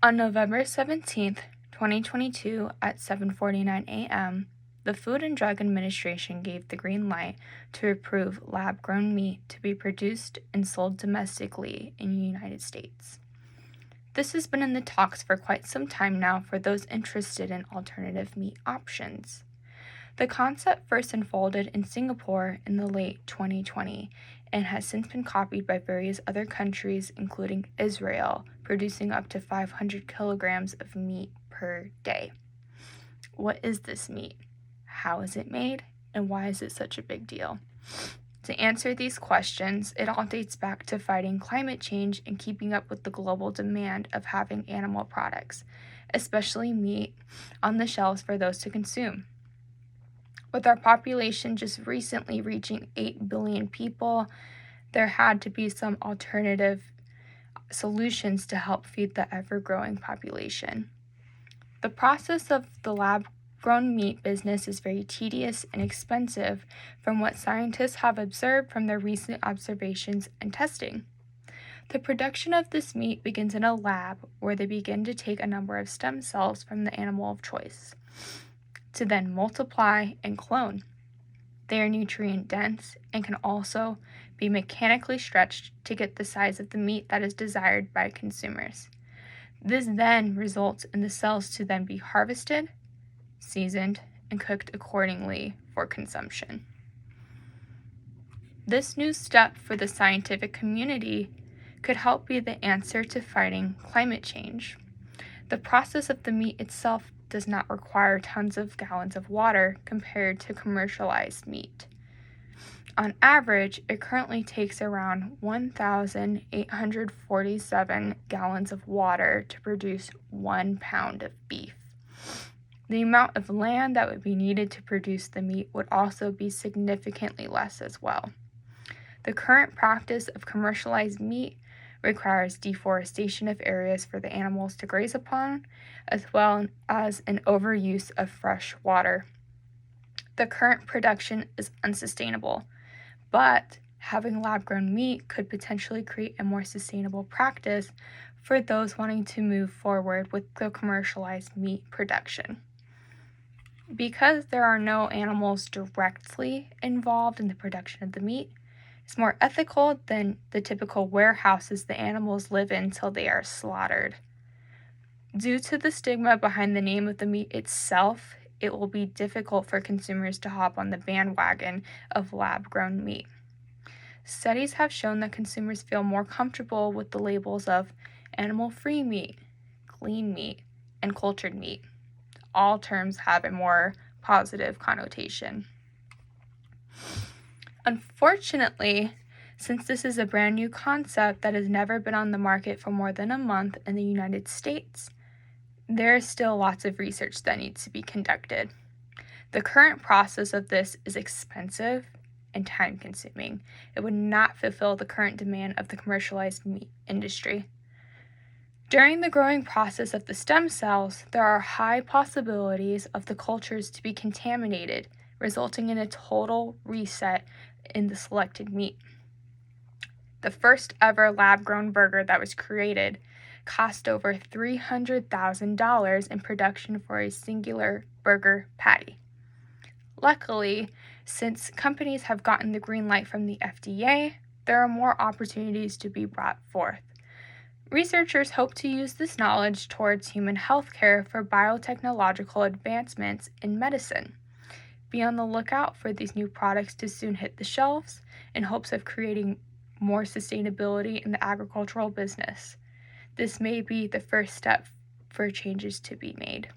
On November 17th, 2022 at 7:49 a.m., the Food and Drug Administration gave the green light to approve lab-grown meat to be produced and sold domestically in the United States. This has been in the talks for quite some time now for those interested in alternative meat options. The concept first unfolded in Singapore in the late 2020 and has since been copied by various other countries, including Israel, producing up to 500 kilograms of meat per day. What is this meat? How is it made? And why is it such a big deal? To answer these questions, it all dates back to fighting climate change and keeping up with the global demand of having animal products, especially meat, on the shelves for those to consume. With our population just recently reaching 8 billion people, there had to be some alternative solutions to help feed the ever-growing population. The process of the lab-grown meat business is very tedious and expensive from what scientists have observed from their recent observations and testing. The production of this meat begins in a lab where they begin to take a number of stem cells from the animal of choice to then multiply and clone. They are nutrient dense and can also be mechanically stretched to get the size of the meat that is desired by consumers. This then results in the cells to then be harvested, seasoned, and cooked accordingly for consumption. This new step for the scientific community could help be the answer to fighting climate change. The process of the meat itself does not require tons of gallons of water compared to commercialized meat. On average, it currently takes around 1,847 gallons of water to produce 1 pound of beef. The amount of land that would be needed to produce the meat would also be significantly less as well. The current practice of commercialized meat requires deforestation of areas for the animals to graze upon, as well as an overuse of fresh water. The current production is unsustainable, but having lab-grown meat could potentially create a more sustainable practice for those wanting to move forward with the commercialized meat production. Because there are no animals directly involved in the production of the meat, it's more ethical than the typical warehouses the animals live in till they are slaughtered. Due to the stigma behind the name of the meat itself, it will be difficult for consumers to hop on the bandwagon of lab-grown meat. Studies have shown that consumers feel more comfortable with the labels of animal-free meat, clean meat, and cultured meat. All terms have a more positive connotation. Unfortunately, since this is a brand new concept that has never been on the market for more than a month in the United States, there is still lots of research that needs to be conducted. The current process of this is expensive and time-consuming. It would not fulfill the current demand of the commercialized meat industry. During the growing process of the stem cells, there are high possibilities of the cultures to be contaminated, resulting in a total reset in the selected meat. The first ever lab-grown burger that was created cost over $300,000 in production for a singular burger patty. Luckily, since companies have gotten the green light from the FDA, there are more opportunities to be brought forth. Researchers hope to use this knowledge towards human health care for biotechnological advancements in medicine. Be on the lookout for these new products to soon hit the shelves in hopes of creating more sustainability in the agricultural business. This may be the first step for changes to be made.